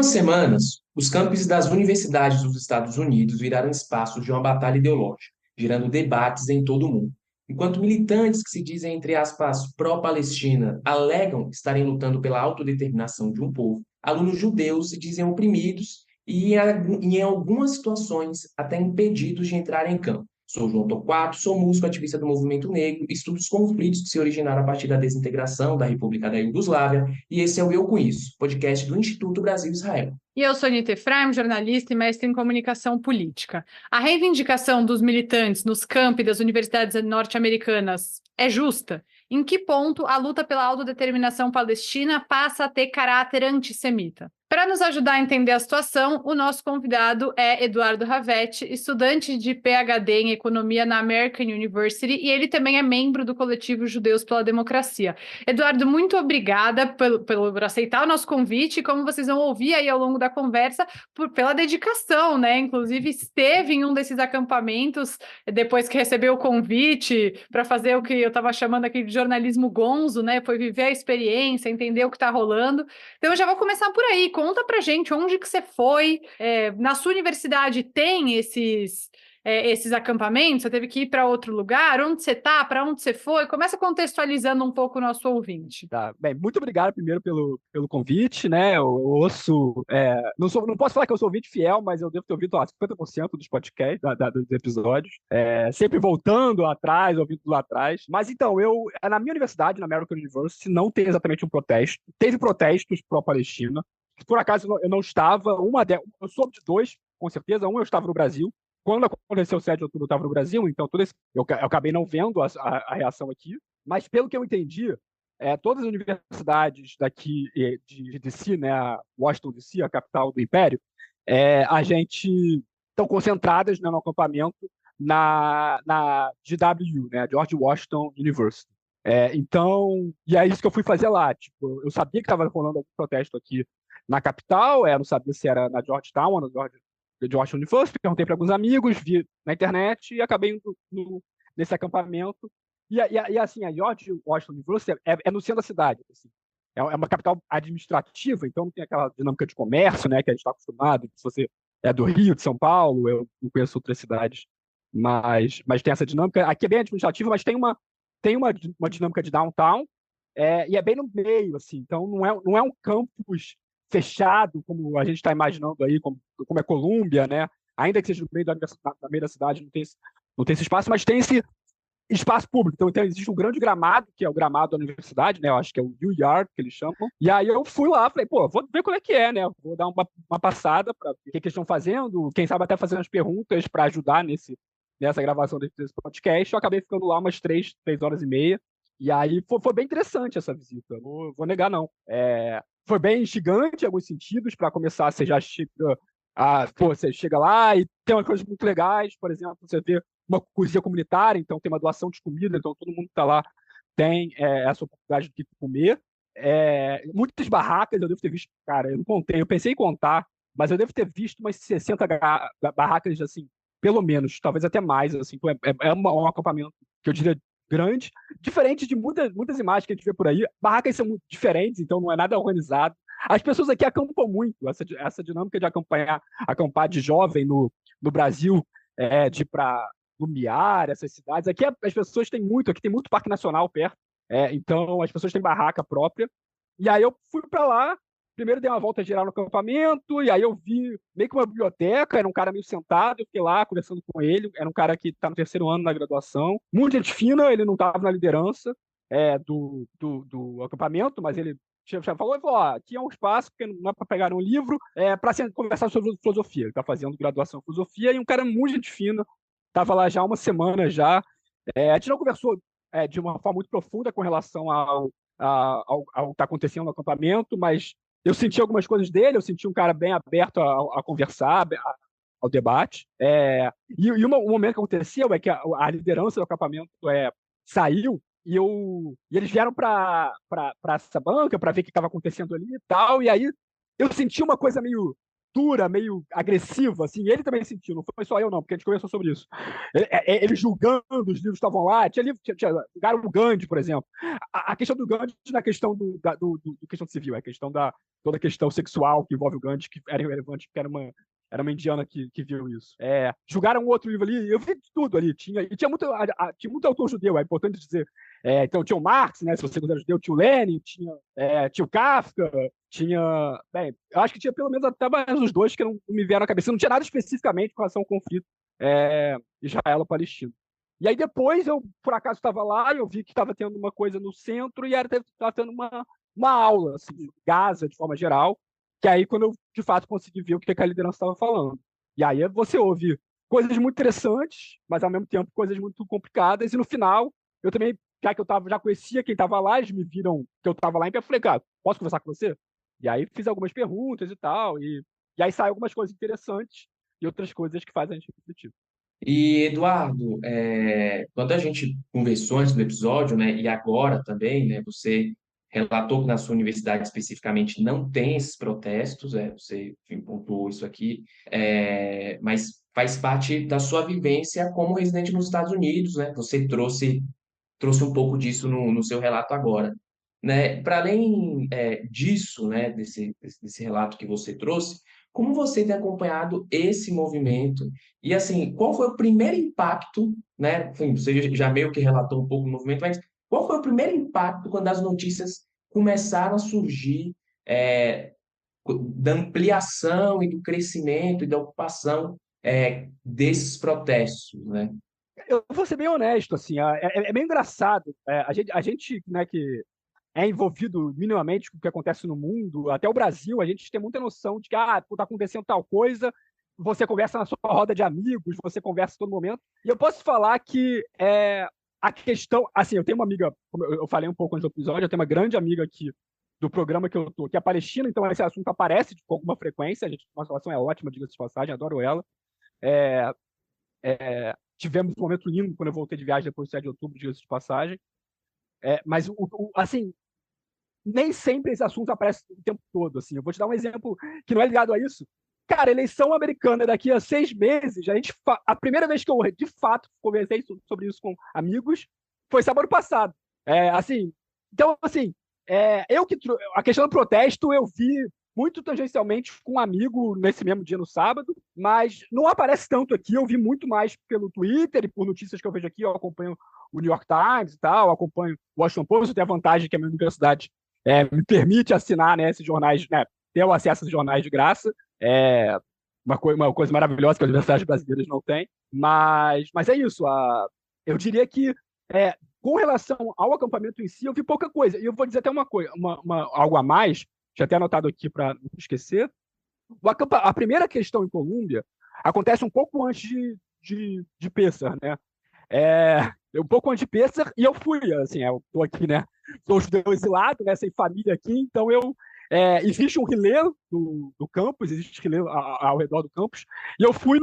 algumas semanas, os campos das universidades dos Estados Unidos viraram espaço de uma batalha ideológica, gerando debates em todo o mundo. Enquanto militantes que se dizem, entre aspas, pró-Palestina, alegam estarem lutando pela autodeterminação de um povo, alunos judeus se dizem oprimidos e, em algumas situações, até impedidos de entrar em campo. Sou João Torquato, sou músico ativista do movimento negro, estudo os conflitos que se originaram a partir da desintegração da República da Iugoslávia, e esse é o Eu Com Isso, podcast do Instituto Brasil-Israel. E eu sou Anita Efraim, jornalista e mestre em comunicação política. A reivindicação dos militantes nos campi das universidades norte-americanas é justa? Em que ponto a luta pela autodeterminação palestina passa a ter caráter antissemita? Para nos ajudar a entender a situação, o nosso convidado é Eduardo Ravetti, estudante de PhD em Economia na American University, e ele também é membro do coletivo Judeus pela Democracia. Eduardo, muito obrigada por aceitar o nosso convite, e como vocês vão ouvir aí ao longo da conversa, pela dedicação, né? Inclusive, esteve em um desses acampamentos, depois que recebeu o convite para fazer o que eu estava chamando aqui de jornalismo gonzo, né? Foi viver a experiência, entender o que está rolando. Então, eu já vou começar por aí. Conta pra gente onde que você foi. Na sua universidade tem esses acampamentos? Você teve que ir para outro lugar? Onde você está? Para onde você foi? Começa contextualizando um pouco o nosso ouvinte. Tá. Bem, muito obrigado primeiro pelo convite, né? Eu ouço. Não posso falar que eu sou ouvinte fiel, mas eu devo ter ouvido 50% dos podcasts, dos episódios. Sempre voltando atrás, ouvindo lá atrás. Mas então, na minha universidade, na American University, não tem exatamente um protesto. Teve protestos pró-Palestina. Por acaso eu não estava. Eu soube de dois, com certeza. Um, eu estava no Brasil. Quando aconteceu o 7 de outubro, eu estava no Brasil, então eu acabei não vendo a reação aqui. Mas, pelo que eu entendi, todas as universidades daqui de DC, né, a Washington DC, a capital do Império, a gente estão concentradas, né, no acampamento na GW, né, George Washington University. Então, e é isso que eu fui fazer lá. Tipo, eu sabia que estava rolando algum protesto aqui na capital, não sabia se era na Georgetown ou na George University, perguntei para alguns amigos, vi na internet e acabei indo nesse acampamento. E assim, a George Washington University é no centro da cidade. Assim. É uma capital administrativa, então não tem aquela dinâmica de comércio, né, que a gente está acostumado. Se você é do Rio, de São Paulo, eu não conheço outras cidades, mas tem essa dinâmica. Aqui é bem administrativa, mas tem uma dinâmica de downtown, e é bem no meio, assim. Então não é um campus fechado, como a gente está imaginando aí, como é Colômbia, né? Ainda que seja no meio no meio da cidade, não tem esse espaço, mas tem esse espaço público. Então existe um grande gramado, que é o gramado da universidade, né? Eu acho que é o U-Yard, que eles chamam. E aí eu fui lá, falei, pô, vou ver qual é que é, né? Vou dar uma passada para ver o que eles estão fazendo, quem sabe até fazer umas perguntas para ajudar nessa gravação desse podcast. Eu acabei ficando lá umas 3 horas e meia. E aí foi bem interessante essa visita. Não vou negar, não. Foi bem instigante em alguns sentidos. Para começar, você chega lá e tem umas coisas muito legais. Por exemplo, você vê uma cozinha comunitária, então tem uma doação de comida, então todo mundo que está lá tem essa oportunidade de comer. Muitas barracas eu devo ter visto, cara, eu não contei, eu pensei em contar, mas eu devo ter visto umas 60 barracas, assim, pelo menos, talvez até mais, assim, então um acampamento que eu diria grande, diferente de muitas imagens que a gente vê por aí. Barracas são muito diferentes, então não é nada organizado. As pessoas aqui acampam muito, essa dinâmica de acampar de jovem no Brasil, de ir para Lumiar, essas cidades. Aqui as pessoas têm muito, aqui tem muito parque nacional perto, então as pessoas têm barraca própria. E aí eu fui para lá, primeiro dei uma volta geral no acampamento, e aí eu vi meio que uma biblioteca, era um cara meio sentado, eu fiquei lá conversando com ele, era um cara que está no terceiro ano na graduação, muito gente fina, ele não estava na liderança do acampamento, mas ele falou, aqui é um espaço, porque não é para pegar um livro, para conversar sobre filosofia. Ele está fazendo graduação em filosofia, e um cara muito gente fina, estava lá já há uma semana já. A gente não conversou de uma forma muito profunda com relação ao que está acontecendo no acampamento, mas eu senti algumas coisas dele, eu senti um cara bem aberto a conversar, ao debate. E um momento que aconteceu é que a liderança do acampamento saiu, e eles vieram para essa banca para ver o que estava acontecendo ali e tal, e aí eu senti uma coisa meio postura meio agressiva, assim, ele também sentiu, não foi só eu não, porque a gente conversou sobre isso. Ele julgando os livros que estavam lá, tinha livro, julgaram o Gandhi, por exemplo. A questão do Gandhi na questão do questão civil, a questão toda a questão sexual que envolve o Gandhi, que era irrelevante, porque era uma indiana que viu isso. Julgaram um outro livro ali, eu vi tudo ali, tinha tinha muito autor judeu, é importante dizer. Então tinha o Marx, né, se você considera judeu, tinha o Lenin, tinha o Kafka, bem, eu acho que tinha pelo menos até mais uns dois que não me vieram à cabeça. Não tinha nada especificamente com relação ao conflito Israelo-Palestina. E aí depois eu, por acaso, estava lá e eu vi que estava tendo uma coisa no centro e estava tendo uma aula assim, de Gaza, de forma geral, que aí quando eu, de fato, consegui ver o que a liderança estava falando. E aí você ouve coisas muito interessantes, mas ao mesmo tempo coisas muito complicadas, e no final, eu também, já que já conhecia quem estava lá, eles me viram que eu estava lá, e eu falei, cara, posso conversar com você? E aí fiz algumas perguntas e tal, e aí saem algumas coisas interessantes e outras coisas que fazem a gente refletir. E, Eduardo, quando a gente conversou antes do episódio, né, e agora também, né, você relatou que na sua universidade especificamente não tem esses protestos, você enfim, pontuou isso aqui, mas faz parte da sua vivência como residente nos Estados Unidos, né? Você trouxe um pouco disso no seu relato agora, né? Para além disso, né, desse relato que você trouxe, como você tem acompanhado esse movimento? E assim, qual foi o primeiro impacto, né? Enfim, você já meio que relatou um pouco do movimento, mas qual foi o primeiro impacto quando as notícias começaram a surgir da ampliação e do crescimento e da ocupação desses protestos, né? Eu vou ser bem honesto, assim, é meio engraçado. A gente, né, que é envolvido minimamente com o que acontece no mundo, até o Brasil, a gente tem muita noção de que está acontecendo tal coisa, você conversa na sua roda de amigos, você conversa a todo momento. E eu posso falar que a questão. Assim, eu tenho uma amiga, como eu falei um pouco antes do episódio, eu tenho uma grande amiga aqui do programa que eu tô, que é palestina, então esse assunto aparece com alguma frequência. Nossa relação é ótima, diga-se de passagem, adoro ela. Tivemos um momento lindo quando eu voltei de viagem depois do 7 de outubro, diga-se de passagem. Mas, assim, nem sempre esse assunto aparece o tempo todo. Assim. Eu vou te dar um exemplo que não é ligado a isso. Cara, eleição americana daqui a 6 meses, a primeira vez que eu, de fato, conversei sobre isso com amigos foi sábado passado. Então, assim, a questão do protesto eu vi muito tangencialmente com um amigo nesse mesmo dia no sábado, mas não aparece tanto aqui. Eu vi muito mais pelo Twitter e por notícias que eu vejo aqui. Eu acompanho o New York Times e tal, acompanho o Washington Post. Eu tenho a vantagem que a minha universidade me permite assinar, né, esses jornais, né, ter o acesso a esses jornais de graça. Uma coisa maravilhosa que as universidades brasileiras não têm. Mas é isso. Eu diria que, com relação ao acampamento em si, eu vi pouca coisa. E eu vou dizer até uma coisa, algo a mais, já até anotado aqui para não esquecer. A primeira questão em Colômbia acontece um pouco antes de Pêssar, né? Um pouco antes de Pêssar, e eu fui, assim, eu tô aqui, né? Sou judeu exilado, né? Sem família aqui, então existe um relé do campus, existe relé ao redor do campus, e eu fui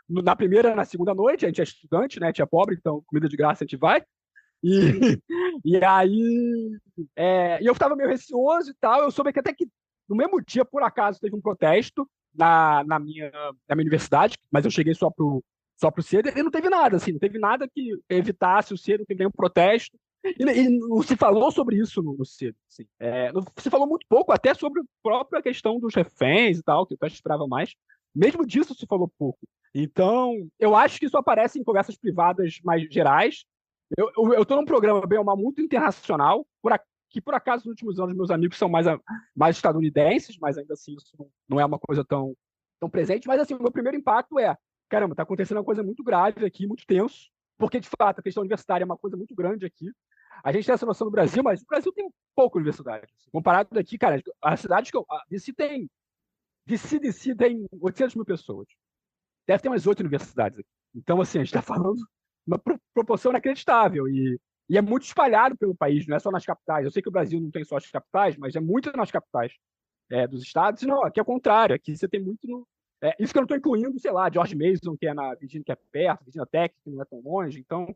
na primeira, na segunda noite, a gente é estudante, né? A gente é pobre, então comida de graça a gente vai, e aí e eu estava meio receoso e tal. Eu soube que até que no mesmo dia, por acaso, teve um protesto na minha universidade, mas eu cheguei só pro cedo e não teve nada, assim, não teve nada que evitasse o cedo, não teve nenhum protesto. E não se falou sobre isso no cedo. Assim. Se falou muito pouco, até sobre a própria questão dos reféns e tal, que eu até esperava mais. Mesmo disso se falou pouco. Então, eu acho que isso aparece em conversas privadas mais gerais. Eu estou num programa, bem ou mal, muito internacional, que por acaso nos últimos anos meus amigos são mais estadunidenses, mas ainda assim isso não é uma coisa tão presente. Mas assim, o meu primeiro impacto caramba, está acontecendo uma coisa muito grave aqui, muito tenso, porque de fato a questão universitária é uma coisa muito grande aqui. A gente tem essa noção do Brasil, mas o Brasil tem pouca universidade. Comparado daqui, cara, as cidades que DC tem 800 mil pessoas. Deve ter umas 8 universidades aqui. Então, assim, a gente está falando uma proporção inacreditável e é muito espalhado pelo país, não é só nas capitais. Eu sei que o Brasil não tem só as capitais, mas é muito nas capitais dos estados. Não, aqui é o contrário. Aqui você tem muito isso que eu não estou incluindo, sei lá, George Mason, que é na Virgínia, que é perto, Virginia Tech, que não é tão longe. Então,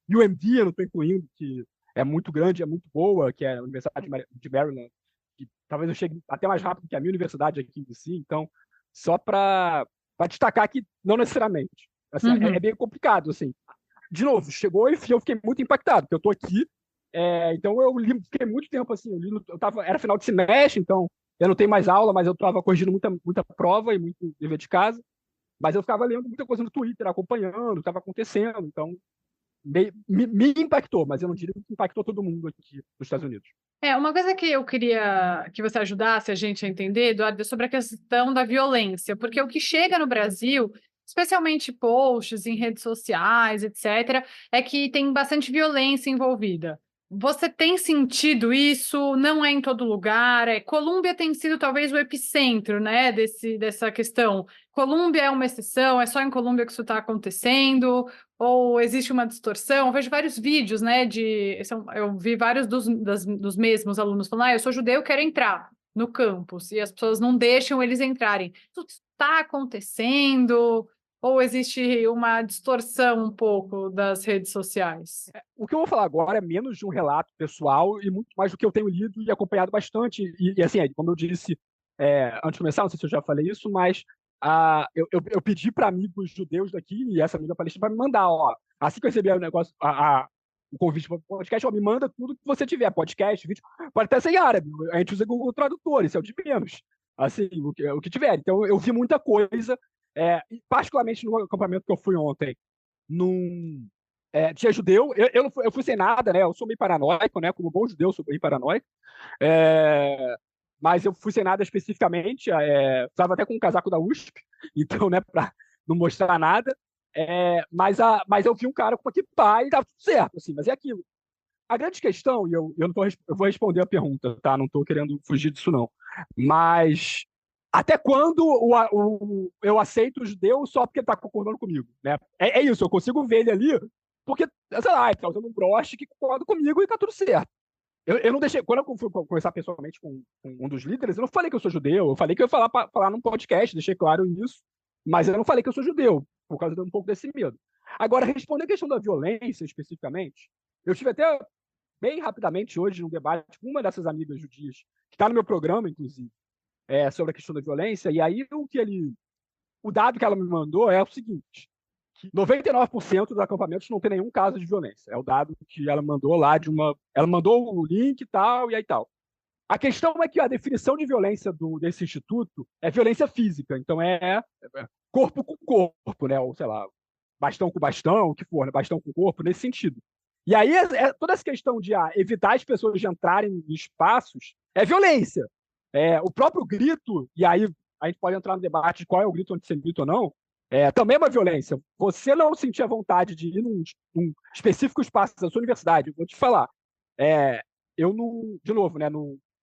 UMD eu não estou incluindo, que é muito grande, é muito boa, que é a Universidade de Maryland, que talvez eu chegue até mais rápido que a minha universidade aqui em DC, então, só para destacar que não necessariamente. Assim, é bem complicado, assim. De novo, chegou e eu fiquei muito impactado, porque eu estou aqui, então eu fiquei muito tempo assim, era final de semestre, então eu não tenho mais aula, mas eu estava corrigindo muita prova e muito dever de casa, mas eu ficava lendo muita coisa no Twitter, acompanhando o que estava acontecendo, então me impactou, mas eu não diria que impactou todo mundo aqui nos Estados Unidos. Uma coisa que eu queria que você ajudasse a gente a entender, Eduardo, é sobre a questão da violência, porque o que chega no Brasil, especialmente posts em redes sociais, etc., é que tem bastante violência envolvida. Você tem sentido isso? Não é em todo lugar? Colômbia tem sido talvez o epicentro, né, dessa questão. Colômbia é uma exceção? É só em Colômbia que isso está acontecendo? Ou existe uma distorção? Eu vejo vários vídeos, né, eu vi vários dos mesmos alunos falando, eu sou judeu, quero entrar no campus, e as pessoas não deixam eles entrarem. Isso está acontecendo? Ou existe uma distorção um pouco das redes sociais? O que eu vou falar agora é menos de um relato pessoal e muito mais do que eu tenho lido e acompanhado bastante. E assim, como eu disse antes de começar, não sei se eu já falei isso, mas eu pedi para amigos judeus daqui, e essa amiga palestina, para me mandar, assim que eu recebi o negócio, o convite para o podcast, me manda tudo que você tiver, podcast, vídeo, pode até ser em árabe, a gente usa Google Tradutor, isso é o de menos, assim, o que tiver. Então, eu vi muita coisa, particularmente no acampamento que eu fui ontem, tinha judeu, eu fui sem nada, né, eu sou meio paranoico, né, como bom judeu, sou bem paranoico, mas eu fui sem nada especificamente, estava até com um casaco da USP, então, né, para não mostrar nada, mas eu vi um cara com uma equipa e estava tudo certo, assim, mas é aquilo. A grande questão, e eu vou responder a pergunta, tá? Não estou querendo fugir disso, não. Mas até quando eu aceito o judeu só porque ele está concordando comigo, né? É isso, eu consigo ver ele ali porque, sei lá, ele está usando um broche que concorda comigo e está tudo certo. Eu não deixei. Quando eu fui conversar pessoalmente com um dos líderes, eu não falei que eu sou judeu, eu falei que eu ia falar num podcast, deixei claro isso, mas eu não falei que eu sou judeu, por causa de um pouco desse medo. Agora, respondendo a questão da violência especificamente, eu estive até bem rapidamente hoje num debate com uma dessas amigas judias, que está no meu programa, inclusive, sobre a questão da violência, e aí o dado que ela me mandou é o seguinte: que 99% dos acampamentos não tem nenhum caso de violência. É o dado que ela mandou lá Ela mandou o link e tal, e aí tal. A questão é que a definição de violência desse instituto é violência física. Então é corpo com corpo, né? Ou sei lá, bastão com bastão, o que for, né? Bastão com corpo, nesse sentido. E aí toda essa questão de evitar as pessoas de entrarem em espaços é violência. O próprio grito, e aí a gente pode entrar no debate de qual é o grito antissemita ou não, também é uma violência. Você não sentir a vontade de ir num específico espaço da sua universidade, vou te falar. Eu não, de novo, né?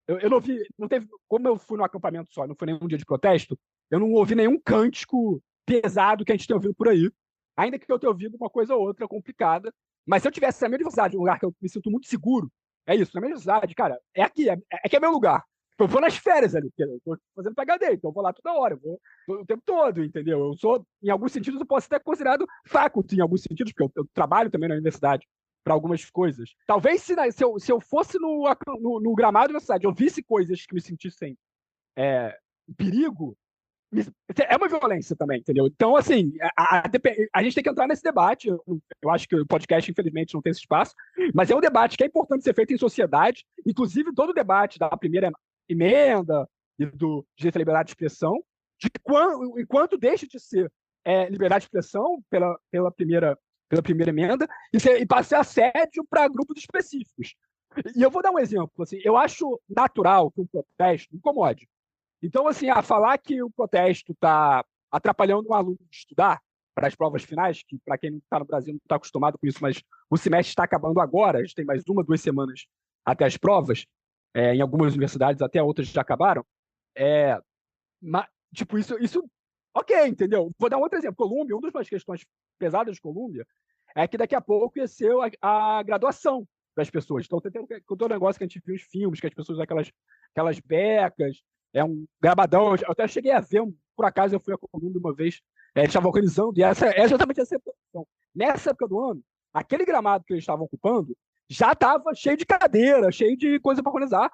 Eu não vi, não teve, como eu fui no acampamento só, não foi nenhum dia de protesto, eu não ouvi nenhum cântico pesado que a gente tem ouvido por aí, ainda que eu tenha ouvido uma coisa ou outra complicada. Mas se eu tivesse na minha universidade, um lugar que eu me sinto muito seguro, é isso, na minha universidade, cara, é aqui, que é meu lugar. Eu vou nas férias ali, porque eu tô fazendo PhD, então eu vou lá toda hora, eu vou o tempo todo, entendeu? Eu sou, em alguns sentidos, eu posso ser considerado faculty, em alguns sentidos, porque eu trabalho também na universidade para algumas coisas. Talvez se eu fosse no gramado da universidade, eu visse coisas que me sentissem perigo, é uma violência também, entendeu? Então, assim, a gente tem que entrar nesse debate. Eu acho que o podcast, infelizmente, não tem esse espaço, mas é um debate que é importante ser feito em sociedade, inclusive todo o debate da primeira emenda e do direito à liberdade de expressão, enquanto deixa de ser liberdade de expressão pela primeira emenda e passa a assédio para grupos específicos. E eu vou dar um exemplo. Assim, eu acho natural que um protesto incomode. Então, assim, falar que o protesto está atrapalhando um aluno de estudar para as provas finais, que para quem não está no Brasil não está acostumado com isso, mas o semestre está acabando agora, a gente tem mais 1-2 semanas até as provas, em algumas universidades, até outras já acabaram. Tipo, isso, ok, entendeu? Vou dar um outro exemplo. Colômbia, uma das questões pesadas de Colômbia é que daqui a pouco ia ser a graduação das pessoas. Então, tem todo o negócio que a gente viu nos filmes, que as pessoas usam aquelas becas, um grabadão. Eu até cheguei a ver, por acaso eu fui a Colômbia uma vez, eles estavam organizando, e essa é exatamente essa situação. Nessa época do ano, aquele gramado que eles estavam ocupando já estava cheio de cadeira, cheio de coisa para organizar,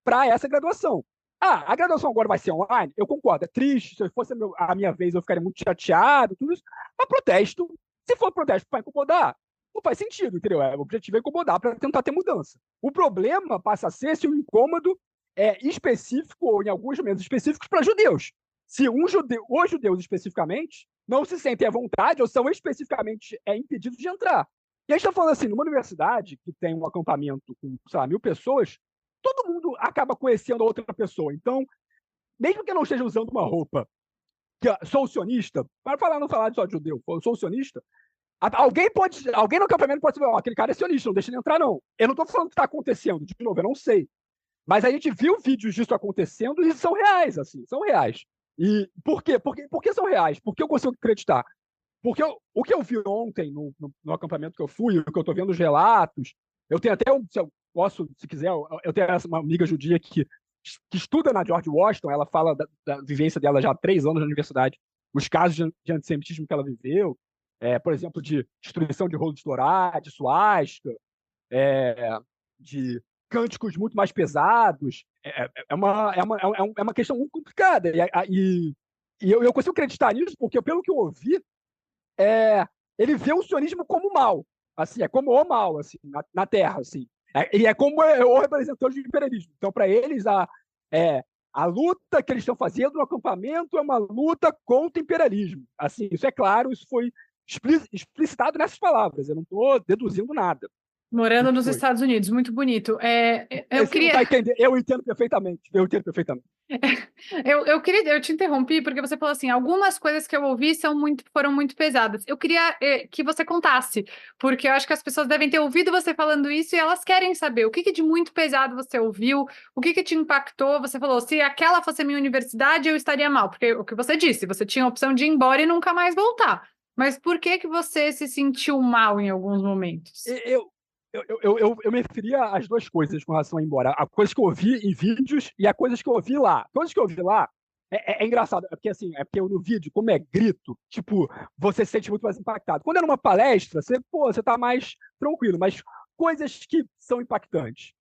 para essa graduação. A graduação agora vai ser online? Eu concordo, é triste. Se fosse a minha vez, eu ficaria muito chateado, tudo isso. Mas protesto, se for protesto para incomodar, não faz sentido, entendeu? O objetivo é incomodar para tentar ter mudança. O problema passa a ser se o incômodo é específico, ou em alguns momentos específicos, para judeus. Se os judeus especificamente não se sentem à vontade ou são especificamente impedidos de entrar. E a gente está falando assim, numa universidade que tem um acampamento com, sei lá, 1.000 pessoas, todo mundo acaba conhecendo a outra pessoa. Então, mesmo que eu não esteja usando uma roupa que sou sionista, para não falar só de judeu, sou sionista, alguém no acampamento pode saber, aquele cara é sionista, não deixa ele entrar, não. Eu não estou falando que está acontecendo, de novo, eu não sei. Mas a gente viu vídeos disso acontecendo e são reais, assim, são reais. E por quê? Por que são reais? Por que eu consigo acreditar? Porque o que eu vi ontem no acampamento que eu fui, o que eu estou vendo os relatos, eu tenho até, se eu posso, se quiser, eu tenho uma amiga judia que estuda na George Washington, ela fala da vivência dela já há 3 anos na universidade, os casos de antissemitismo que ela viveu, por exemplo, de destruição de rolo de Torá, de suástica, de cânticos muito mais pesados. É uma questão muito complicada. E eu consigo acreditar nisso porque, pelo que eu ouvi, ele vê o sionismo como mal, assim, é como o mal, assim, na Terra, assim. E é como o representante do imperialismo. Então, para eles, a luta que eles estão fazendo no acampamento é uma luta contra o imperialismo. Assim, isso é claro, isso foi explicitado nessas palavras, eu não estou deduzindo nada. Morando nos Estados Unidos, muito bonito. Você não tá entendendo, eu entendo perfeitamente. Eu te interrompi porque você falou assim, algumas coisas que eu ouvi foram muito pesadas. Eu queria que você contasse, porque eu acho que as pessoas devem ter ouvido você falando isso e elas querem saber o que de muito pesado você ouviu, o que te impactou. Você falou, se aquela fosse a minha universidade, eu estaria mal, porque o que você disse, você tinha a opção de ir embora e nunca mais voltar. Mas por que você se sentiu mal em alguns momentos? Eu me referia às duas coisas com relação a ir embora. A coisas que eu ouvi em vídeos e a coisas que eu ouvi lá. Coisas que eu ouvi lá é engraçado, porque assim, porque no vídeo, como é grito, tipo, você se sente muito mais impactado. Quando é numa palestra, você tá mais tranquilo, mas coisas que são impactantes,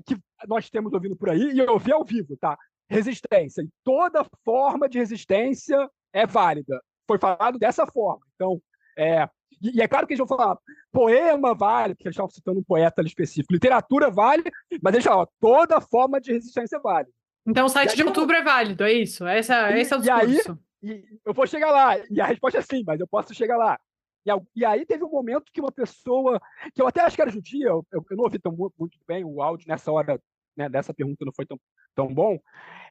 que nós temos ouvindo por aí, e eu ouvi ao vivo, tá? Resistência. E toda forma de resistência é válida. Foi falado dessa forma. Então, e é claro que eles vão falar, poema vale, porque eles estavam citando um poeta ali específico, literatura vale, mas eles falam, toda forma de resistência vale. Então o 7 de outubro é válido, é isso? Esse é o discurso. Eu vou chegar lá, e a resposta é sim, mas eu posso chegar lá. E aí teve um momento que uma pessoa, que eu até acho que era judia, eu não ouvi muito bem o áudio nessa hora, né, dessa pergunta não foi tão bom.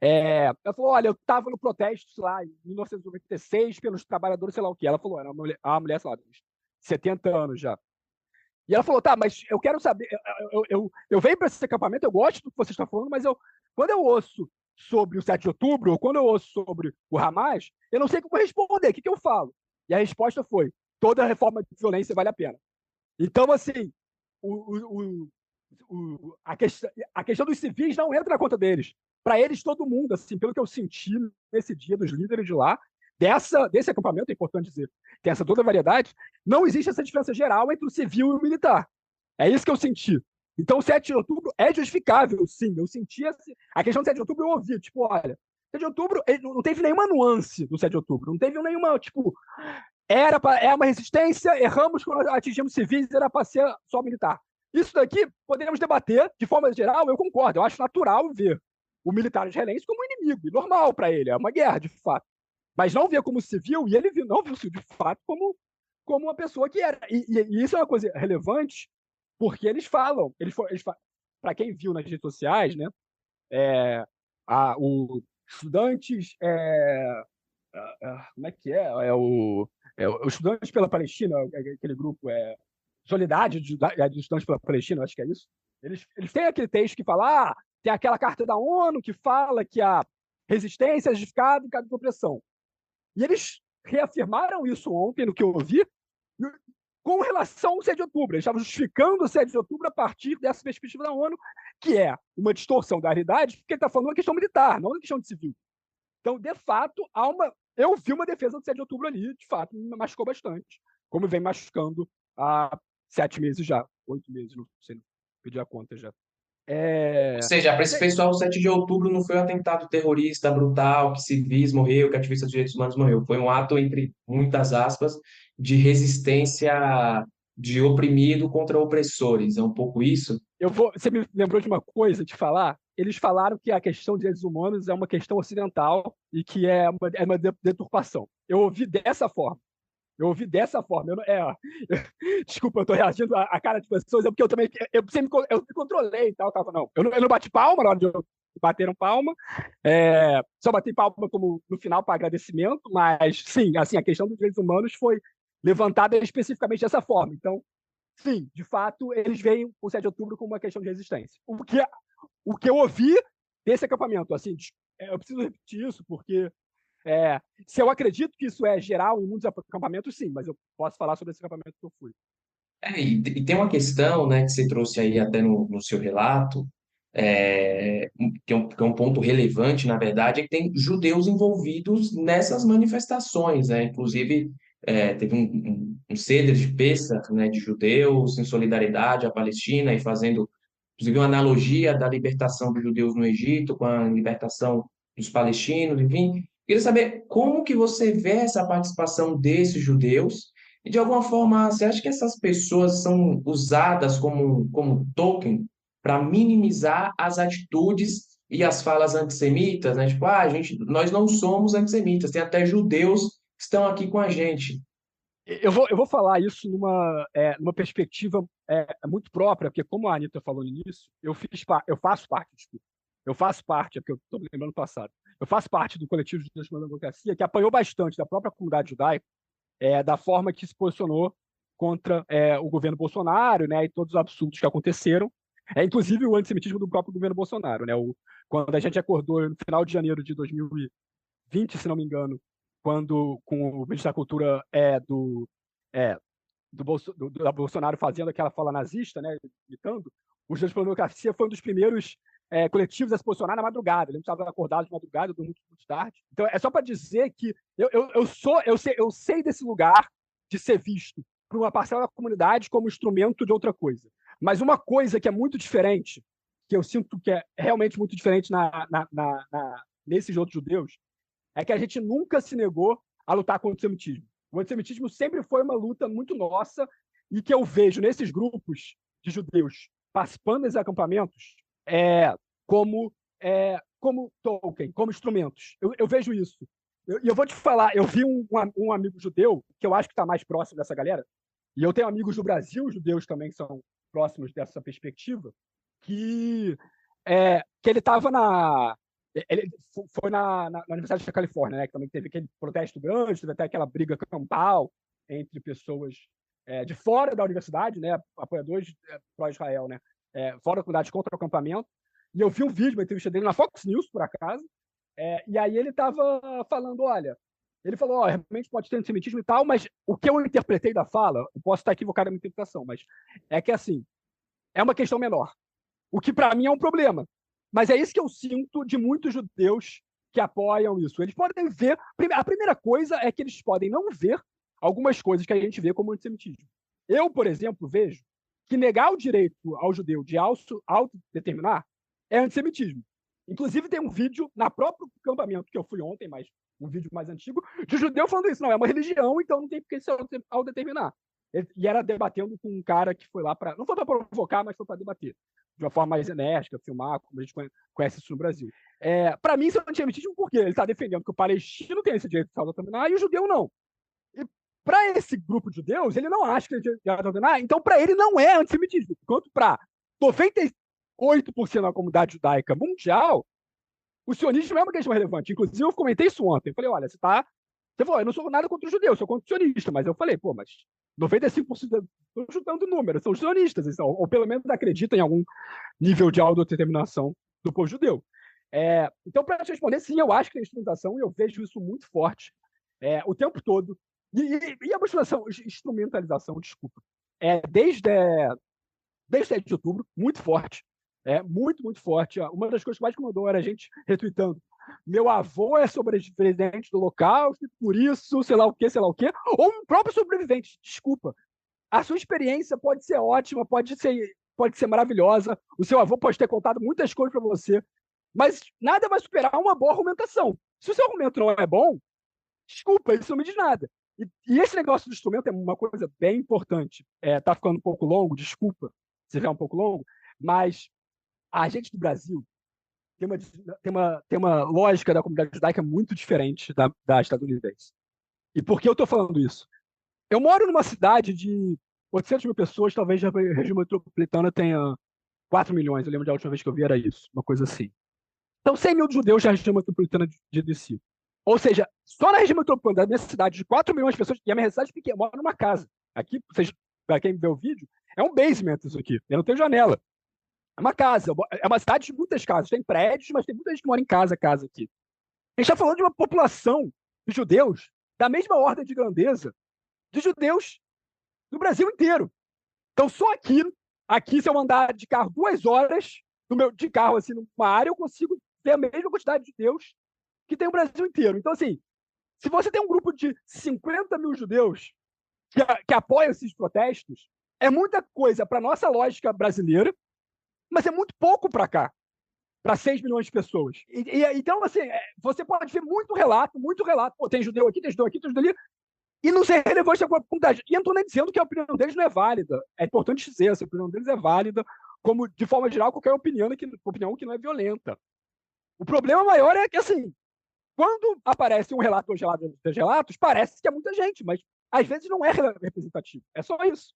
Ela falou, olha, eu estava no protesto lá em 1996 pelos trabalhadores, sei lá o quê. Ela falou, era uma mulher, sei lá, de 70 anos já. E ela falou, tá, mas eu quero saber, eu venho para esse acampamento, eu gosto do que você está falando, mas quando eu ouço sobre o 7 de outubro, ou quando eu ouço sobre o Hamas, eu não sei como responder, o que eu falo? E a resposta foi, toda reforma de violência vale a pena. Então, assim, a questão dos civis não entra na conta deles. Para eles, todo mundo, assim, pelo que eu senti nesse dia dos líderes de lá, desse acampamento, é importante dizer, tem essa toda variedade, não existe essa diferença geral entre o civil e o militar. É isso que eu senti. Então, o 7 de outubro é justificável, sim. Eu senti a questão do 7 de outubro, eu ouvi, tipo, olha, 7 de outubro não teve nenhuma nuance do 7 de outubro, não teve nenhuma, tipo, é uma resistência, erramos quando atingimos civis, era para ser só militar. Isso daqui podemos debater, de forma geral, eu concordo, eu acho natural ver o militar israelense como inimigo, normal para ele, é uma guerra, de fato. Mas não vê como civil, e ele não viu de fato como uma pessoa que era. E isso é uma coisa relevante, porque eles falam, para quem viu nas redes sociais, né, os estudantes, como é que é? Os estudantes pela Palestina, aquele grupo, Solidariedade de Estudantes pela Palestina, acho que é isso. Eles têm aquele texto que fala, tem aquela carta da ONU que fala que a resistência é justificada em caso de opressão. E eles reafirmaram isso ontem, no que eu ouvi, com relação ao 7 de outubro. Eles estavam justificando o 7 de outubro a partir dessa perspectiva da ONU, que é uma distorção da realidade, porque ele está falando uma questão militar, não uma questão de civil. Então, de fato, eu vi uma defesa do 7 de outubro ali, de fato, me machucou bastante, como vem machucando há 7 meses já, 8 meses, não sei, perdi a conta já. Ou É, seja, para mas esse pessoal, o 7 de outubro não foi um atentado terrorista brutal, que civis morreu, que ativistas de direitos humanos morreu. Foi um ato, entre muitas aspas, de resistência de oprimido contra opressores. É um pouco isso? você me lembrou de uma coisa de falar. Eles falaram que a questão de direitos humanos é uma questão ocidental e que é uma deturpação. Eu ouvi dessa forma. Eu não, desculpa, eu estou reagindo à cara de pessoas, é porque eu também eu me controlei e tal, tava, não. Eu não bati palma na hora de bateram palma, só bati palma como no final para agradecimento, mas sim, assim, a questão dos direitos humanos foi levantada especificamente dessa forma. Então, sim, de fato, eles veem o 7 de outubro como uma questão de resistência. O que eu ouvi desse acampamento, assim, eu preciso repetir isso, porque se eu acredito que isso é geral em muitos acampamentos, sim, mas eu posso falar sobre esse acampamento que eu fui. E tem uma questão, né, que você trouxe aí até no seu relato, que é um ponto relevante, na verdade, é que tem judeus envolvidos nessas manifestações, né? Inclusive, teve um Seder de Pêssach, né, de judeus em solidariedade à Palestina e fazendo, inclusive, uma analogia da libertação dos judeus no Egito com a libertação dos palestinos, enfim. Queria saber como que você vê essa participação desses judeus e, de alguma forma, você acha que essas pessoas são usadas como token para minimizar as atitudes e as falas antissemitas, né? Tipo, nós não somos antissemitas, tem até judeus que estão aqui com a gente. Eu vou falar isso numa perspectiva muito própria, porque como a Anitta falou no início, eu faço parte, desculpa, eu faço parte, é porque eu estou me lembrando do passado, eu faço parte do coletivo de Judeus pela Democracia, que apanhou bastante da própria comunidade judaica, da forma que se posicionou contra o governo Bolsonaro, né, e todos os absurdos que aconteceram, inclusive o antissemitismo do próprio governo Bolsonaro, né, quando a gente acordou no final de janeiro de 2020, se não me engano, quando com o ministro da Cultura é, da Bolsonaro fazendo aquela fala nazista, né, gritando, o Judeus pela Democracia foi um dos primeiros coletivos a se posicionar na madrugada. Ele estava acordado de madrugada, dormiu muito tarde. Então, é só para dizer que eu sei desse lugar de ser visto por uma parcela da comunidade como instrumento de outra coisa. Mas uma coisa que é muito diferente, que eu sinto que é realmente muito diferente nesses outros judeus, é que a gente nunca se negou a lutar contra o antissemitismo. O antissemitismo sempre foi uma luta muito nossa e que eu vejo nesses grupos de judeus participando desses acampamentos como, como token, como instrumentos. Eu vejo isso. E eu vou te falar, eu vi um amigo judeu, que eu acho que está mais próximo dessa galera, e eu tenho amigos do Brasil, judeus também, que são próximos dessa perspectiva, que, que ele estava ele foi na Universidade da Califórnia, né, que também teve aquele protesto grande, teve até aquela briga campal entre pessoas de fora da universidade, né, apoiadores pró-Israel, né, fora da comunidade contra o acampamento. E eu vi um vídeo, uma entrevista dele na Fox News, por acaso, e aí ele estava falando, olha, ele falou, realmente pode ter antissemitismo e tal, mas o que eu interpretei da fala, eu posso estar equivocado na minha interpretação, mas é que, assim, é uma questão menor. O que para mim é um problema. Mas é isso que eu sinto de muitos judeus que apoiam isso. Eles podem ver. A primeira coisa é que eles podem não ver algumas coisas que a gente vê como antissemitismo. Eu, por exemplo, vejo que negar o direito ao judeu de autodeterminar é antissemitismo. Inclusive, tem um vídeo na próprio acampamento que eu fui ontem, mas um vídeo mais antigo, de judeu falando isso. Não, é uma religião, então não tem por que se autodeterminar. E era debatendo com um cara que foi lá para. Não foi para provocar, mas foi para debater. De uma forma mais enérgica, filmar, como a gente conhece isso no Brasil. Para mim, isso é antissemitismo porque ele está defendendo que o palestino tem esse direito de se autodeterminar e o judeu não. E para esse grupo de judeus, ele não acha que ele tem direito de se autodeterminar, então para ele não é antissemitismo. Enquanto para 98% da comunidade judaica mundial, o sionismo é uma questão relevante. Inclusive, eu comentei isso ontem. Eu falei, olha, você falou, eu não sou nada contra os judeus, sou contra o sionista, mas eu falei, pô, mas 95%, estou chutando números, são sionistas, ou pelo menos acreditam em algum nível de autodeterminação do povo judeu. Então, para te responder, sim, eu acho que tem instrumentação e eu vejo isso muito forte o tempo todo. E a instrumentalização, desculpa, desde 7 de outubro, muito forte. Muito, muito forte. Uma das coisas que mais incomodou era a gente retweetando. Meu avô é sobrevivente do Holocausto, por isso, sei lá o quê, ou um próprio sobrevivente. Desculpa. A sua experiência pode ser ótima, pode ser pode ser maravilhosa, o seu avô pode ter contado muitas coisas para você, mas nada vai superar uma boa argumentação. Se o seu argumento não é bom, desculpa, isso não me diz nada. E esse negócio do instrumento é uma coisa bem importante. Tá ficando um pouco longo, desculpa se ficar um pouco longo, mas a gente do Brasil tem uma lógica da comunidade judaica muito diferente da estadunidense. E por que eu estou falando isso? Eu moro numa cidade de 800 mil pessoas, talvez a região metropolitana tenha 4 milhões. Eu lembro da última vez que eu vi era isso, uma coisa assim. Então, 100 mil judeus na região metropolitana de DC. Ou seja, só na região metropolitana da minha cidade, de 4 milhões de pessoas, e a minha cidade é pequena, eu moro numa casa. Aqui, para quem vê o vídeo, é um basement isso aqui. Eu não tenho janela. É uma casa. É uma cidade de muitas casas. Tem prédios, mas tem muita gente que mora em casa aqui. A gente está falando de uma população de judeus da mesma ordem de grandeza de judeus do Brasil inteiro. Então, só aqui, se eu andar de carro 2 horas de carro, assim, numa área, eu consigo ver a mesma quantidade de judeus que tem o Brasil inteiro. Então, assim, se você tem um grupo de 50 mil judeus que apoiam esses protestos, é muita coisa para a nossa lógica brasileira, mas é muito pouco para cá, para 6 milhões de pessoas. Então, assim, você pode ver muito relato, pô, tem judeu aqui, tem judeu aqui, tem judeu ali, e não ser relevante a comunidade. E eu não estou nem dizendo que a opinião deles não é válida. É importante dizer, a opinião deles é válida, como, de forma geral, qualquer opinião que não é violenta. O problema maior é que, assim, quando aparece um relato ou relatos, parece que é muita gente, mas às vezes não é representativo. É só isso.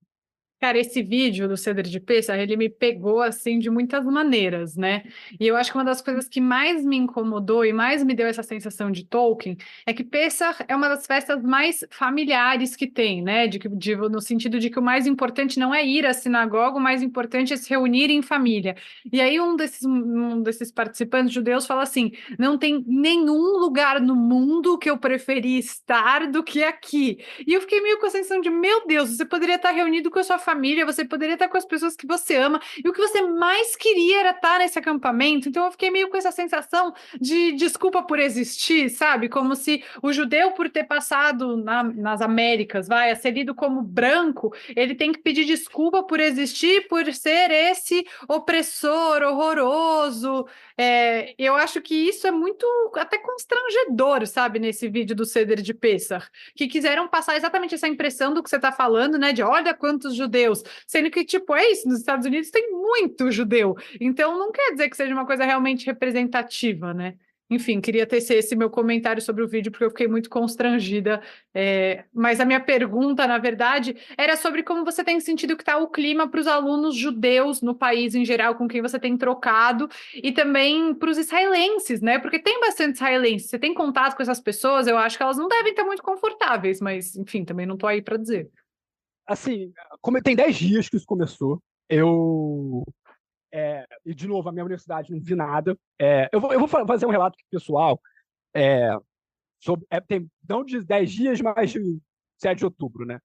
Cara, esse vídeo do Seder de Pessah, ele me pegou, assim, de muitas maneiras, né? E eu acho que uma das coisas que mais me incomodou e mais me deu essa sensação de Tolkien é que Pessah é uma das festas mais familiares que tem, né? No sentido de que o mais importante não é ir à sinagoga, o mais importante é se reunir em família. E aí um desses participantes judeus fala assim, não tem nenhum lugar no mundo que eu preferi estar do que aqui. E eu fiquei meio com a sensação de, meu Deus, você poderia estar reunido com a sua família, você poderia estar com as pessoas que você ama, e o que você mais queria era estar nesse acampamento. Então eu fiquei meio com essa sensação de desculpa por existir, sabe? Como se o judeu, por ter passado nas Américas, a ser lido como branco, ele tem que pedir desculpa por existir, por ser esse opressor horroroso. Eu acho que isso é muito até constrangedor, sabe? Nesse vídeo do Seder de Pessah, que quiseram passar exatamente essa impressão do que você está falando, né? De olha quantos judeus, sendo que, tipo, é isso, nos Estados Unidos tem muito judeu, então não quer dizer que seja uma coisa realmente representativa, né? Enfim, queria tecer esse meu comentário sobre o vídeo, porque eu fiquei muito constrangida, mas a minha pergunta, na verdade, era sobre como você tem sentido que está o clima para os alunos judeus no país em geral, com quem você tem trocado, e também para os israelenses, né? Porque tem bastante israelenses, você tem contato com essas pessoas, eu acho que elas não devem estar muito confortáveis, mas, enfim, também não estou aí para dizer. Assim, tem 10 dias que isso começou. E, de novo, a minha universidade não vi nada. Eu vou fazer um relato pessoal. Tem não de 10 dias, mas de 7 de outubro, né?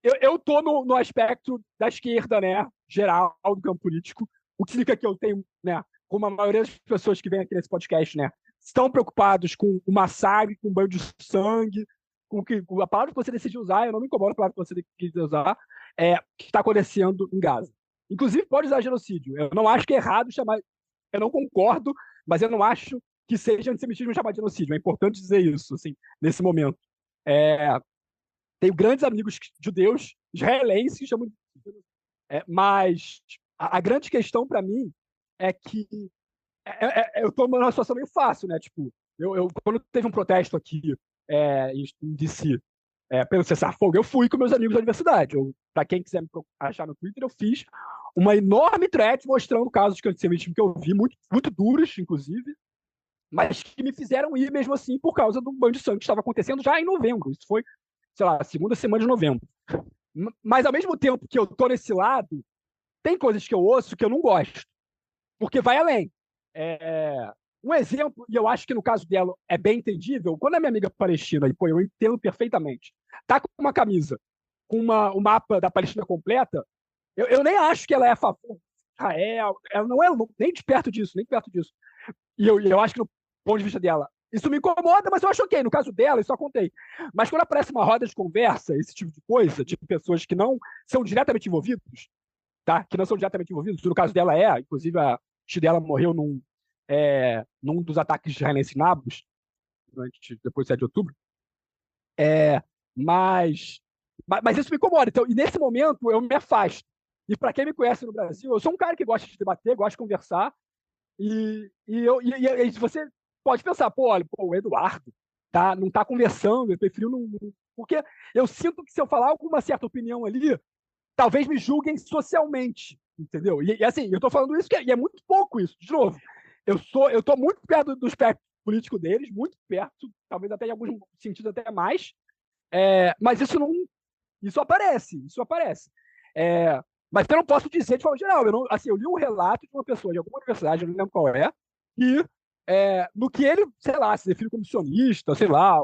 Eu estou no aspecto da esquerda, né? Geral do campo político. O que significa que eu tenho, né? Como a maioria das pessoas que vêm aqui nesse podcast, né? Estão preocupados com o massacre, com o banho de sangue, com a palavra que você decidiu usar, eu não me incomodo com a palavra que você quis usar, que está acontecendo em Gaza. Inclusive, pode usar genocídio. Eu não acho que é errado chamar. Eu não concordo, mas eu não acho que seja antissemitismo chamar de genocídio. É importante dizer isso, assim, nesse momento. Tenho grandes amigos judeus, israelenses, que chamam de. Mas a grande questão para mim é que eu estou numa situação meio fácil, né? Tipo, quando teve um protesto aqui em DC, pelo cessar-fogo, eu fui com meus amigos da universidade. Para quem quiser me achar no Twitter, eu fiz uma enorme thread mostrando casos de antissemitismo que eu vi, muito, muito duros, inclusive, mas que me fizeram ir mesmo assim por causa do banho de sangue que estava acontecendo já em novembro. Isso foi, sei lá, a segunda semana de novembro. Mas, ao mesmo tempo que eu tô nesse lado, tem coisas que eu ouço que eu não gosto, porque vai além. Um exemplo, e eu acho que no caso dela é bem entendível, quando a minha amiga palestina, e eu entendo perfeitamente, tá com uma camisa com o mapa da Palestina completa, eu nem acho que ela é a favor de Israel, ela não é nem de perto disso, nem perto disso. E eu acho que, no ponto de vista dela, isso me incomoda, mas eu acho ok. No caso dela, isso eu contei. Mas quando aparece uma roda de conversa, esse tipo de coisa, de pessoas que não são diretamente envolvidos, tá? Que não são diretamente envolvidos. No caso dela inclusive a tia dela morreu num dos ataques israelenses em Nablus, depois do 7 de outubro. É, mas, mas isso me incomoda. Então, e nesse momento eu me afasto. E para quem me conhece no Brasil, eu sou um cara que gosta de debater, gosta de conversar. E você pode pensar, olha, o Eduardo não está conversando, eu prefiro não. Porque eu sinto que se eu falar alguma certa opinião ali, talvez me julguem socialmente, entendeu? E assim, eu estou falando isso e é muito pouco isso. De novo, eu estou muito perto do espectro político deles, muito perto, talvez até em alguns sentidos até mais, mas isso aparece. Mas eu não posso dizer de forma geral. Eu li um relato de uma pessoa de alguma universidade, eu não lembro qual que no que ele, sei lá, se define como sionista, sei lá,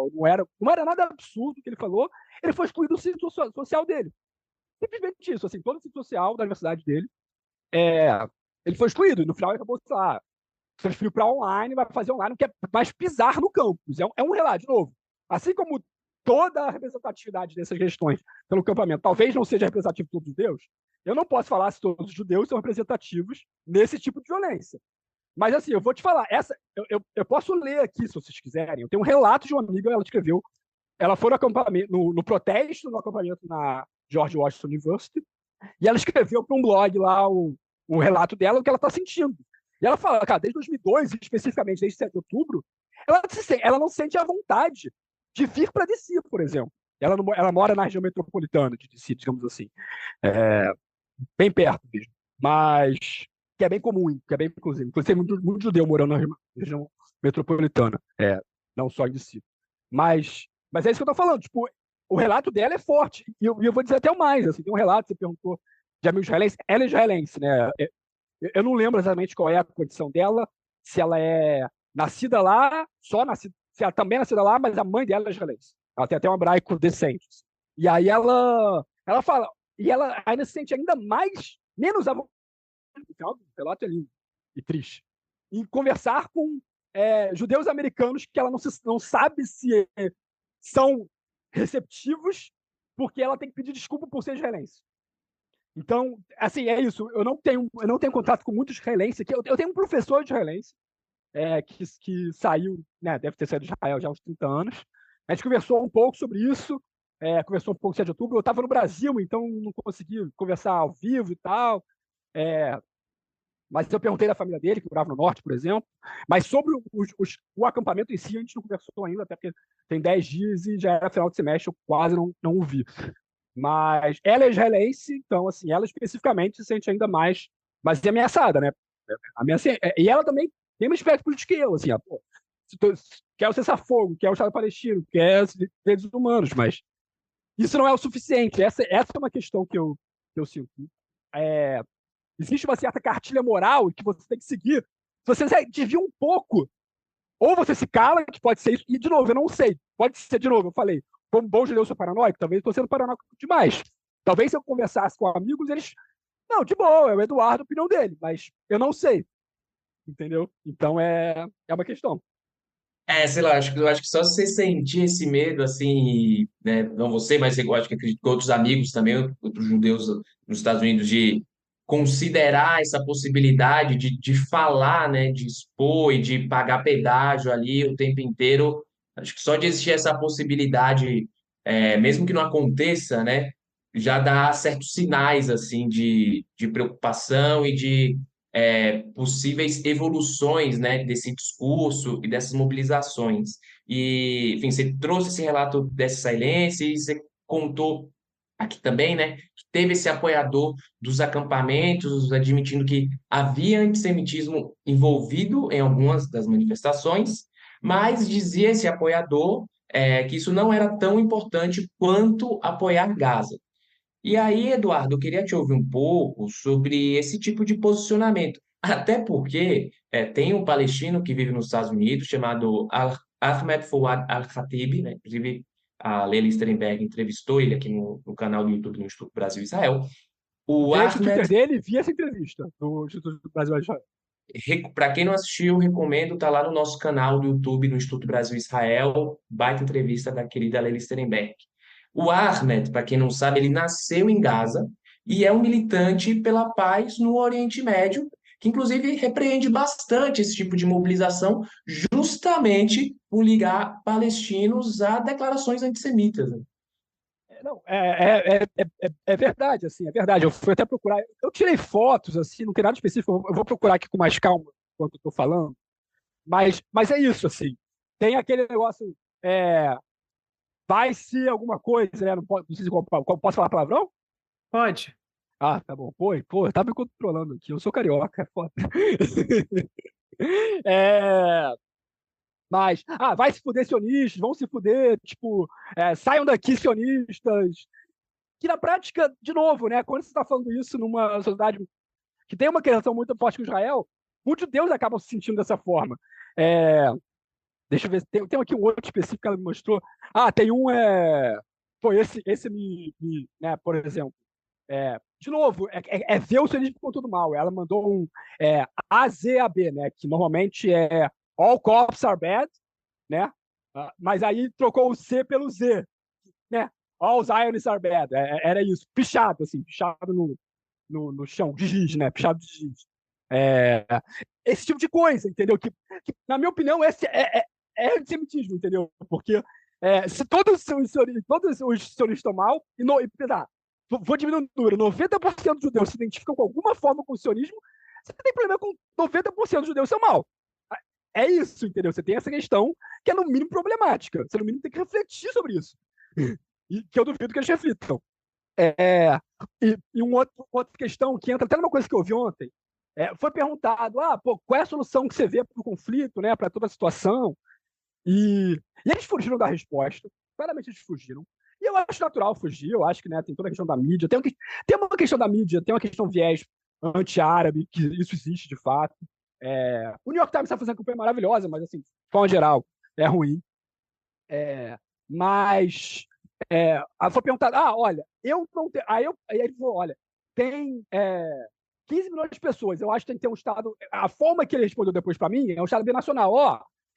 não era nada absurdo que ele falou, ele foi excluído do ciclo social dele. Simplesmente isso, assim, todo o ciclo social da universidade dele, ele foi excluído, e no final ele acabou, sei lá, transferiu para online, vai fazer online, que é mais pisar no campus. É um relato, de novo. Assim como toda a representatividade dessas questões pelo acampamento talvez não seja representativo de todos os judeus, eu não posso falar se todos os judeus são representativos nesse tipo de violência. Mas, assim, eu vou te falar, eu posso ler aqui, se vocês quiserem. Eu tenho um relato de uma amiga, ela escreveu, ela foi no acampamento, no protesto, no acampamento na George Washington University, e ela escreveu para um blog lá o relato dela, o que ela está sentindo. E ela fala, cara, desde 2002, especificamente desde 7 de outubro, ela não sente a vontade de vir para DC, por exemplo. Ela mora na região metropolitana de DC, digamos assim. Bem perto mesmo. Mas que é bem comum, que é bem inclusive. Inclusive, tem muito judeu morando na região metropolitana. Não só em DC. Mas é isso que eu tô falando. Tipo, o relato dela é forte. E eu vou dizer até mais. Assim, tem um relato, você perguntou, de amigo israelense. Ela é israelense, né? Eu não lembro exatamente qual é a condição dela, se ela é nascida lá, se ela também é nascida lá, mas a mãe dela é israelense. Ela tem até um hebraico decente. E aí ela fala, e ela ainda se sente ainda menos à vontade, o relato é lindo e triste, em conversar com judeus americanos que ela não sabe se são receptivos, porque ela tem que pedir desculpa por ser israelense. Então, assim, é isso. Eu não tenho contato com muitos israelenses aqui. Eu tenho um professor israelense que saiu, né, deve ter saído de Israel já há uns 30 anos. A gente conversou um pouco sobre isso, conversou um pouco no 7 de outubro. Eu estava no Brasil, então não consegui conversar ao vivo e tal. Mas eu perguntei da família dele, que morava no norte, por exemplo. Mas sobre o acampamento em si, a gente não conversou ainda, até porque tem 10 dias e já era final de semestre, eu quase não o vi. Mas ela é israelense, então, assim, ela especificamente se sente ainda mais ameaçada, né? E ela também tem uma espécie política que eu, assim, quer o cessar-fogo, quer o Estado palestino, quer os direitos humanos, mas isso não é o suficiente. Essa é uma questão que eu sinto. Existe uma certa cartilha moral que você tem que seguir. Se você desvia um pouco, ou você se cala, que pode ser isso, e, de novo, eu não sei. Pode ser, de novo, eu falei, como bom judeu, eu sou paranoico, talvez eu estou sendo paranoico demais. Talvez se eu conversasse com amigos, eles... Não, de boa, é o Eduardo, a opinião dele, mas eu não sei. Entendeu? Então é uma questão. Sei lá, eu acho que só se você sentir esse medo, assim, né, não você, mas eu acho que acredito que outros amigos também, outros judeus nos Estados Unidos, de considerar essa possibilidade de falar, né, de expor e de pagar pedágio ali o tempo inteiro, acho que só de existir essa possibilidade, mesmo que não aconteça, né, já dá certos sinais, assim, de preocupação e de possíveis evoluções, né, desse discurso e dessas mobilizações. E, enfim, você trouxe esse relato dessa israelense e você contou aqui também, né, que teve esse apoiador dos acampamentos admitindo que havia antissemitismo envolvido em algumas das manifestações, mas dizia esse apoiador que isso não era tão importante quanto apoiar Gaza. E aí, Eduardo, eu queria te ouvir um pouco sobre esse tipo de posicionamento. Até porque tem um palestino que vive nos Estados Unidos chamado Ahmed Fouad Al-Khatib, né? Inclusive, a Leila Sternberg entrevistou ele aqui no canal do YouTube do Instituto Brasil Israel. O Gente, o Twitter Ahmed, dele, vi essa entrevista do Instituto do Brasil Israel. para quem não assistiu, recomendo, tá lá no nosso canal do YouTube do Instituto Brasil Israel, baita entrevista da querida Leila Sternberg. O Ahmed, para quem não sabe, ele nasceu em Gaza e é um militante pela paz no Oriente Médio, que inclusive repreende bastante esse tipo de mobilização, justamente por ligar palestinos a declarações antissemitas, né? Não, é verdade, assim, é verdade. Eu fui até procurar. Eu tirei fotos, assim, não tem nada específico. Eu vou procurar aqui com mais calma enquanto eu estou falando. Mas é isso, assim. Tem aquele negócio. Vai ser alguma coisa, né? Não sei se posso falar palavrão? Pode. Ah, tá bom. Pô, tá me controlando aqui. Eu sou carioca, é foda. É, vai se fuder sionistas, vão se fuder, tipo, saiam daqui sionistas. Que na prática, de novo, né? Quando você está falando isso numa sociedade que tem uma relação muito forte com Israel, muitos judeus acabam se sentindo dessa forma. É, Deixa eu ver, tem aqui um outro específico que ela me mostrou. Tem um. Pô, esse né, por exemplo. De novo, ver o sionismo com tudo mal. Ela mandou um AZAB, né? Que normalmente é All Cops are bad, né? Mas aí trocou o C pelo Z, né? All Zionists are bad. Era isso, pichado, assim, pichado no chão, de giz, né? Pichado de giz. Esse tipo de coisa, entendeu? Que, na minha opinião, esse é antissemitismo, entendeu? Porque se todos os sionistas estão mal, vou diminuir o número, 90% dos judeus se identificam com alguma forma com o sionismo, você tem problema com 90% dos judeus são mal. É isso, entendeu? Você tem essa questão que é, no mínimo, problemática. Você, no mínimo, tem que refletir sobre isso. E que eu duvido que eles reflitam. E uma outra questão que entra até numa coisa que eu vi ontem, foi perguntado, qual é a solução que você vê para o conflito, né, para toda a situação? E eles fugiram da resposta, claramente eles fugiram. E eu acho natural fugir, eu acho que, né, tem toda a questão da mídia, tem uma questão da mídia, tem uma questão viés anti-árabe, que isso existe de fato. O New York Times está fazendo uma campanha maravilhosa, mas, assim, de forma geral, é ruim. Mas foi perguntado, olha, eu não tenho. Aí ele falou, olha, tem 15 milhões de pessoas, eu acho que tem que ter um Estado. A forma que ele respondeu depois para mim é um Estado binacional.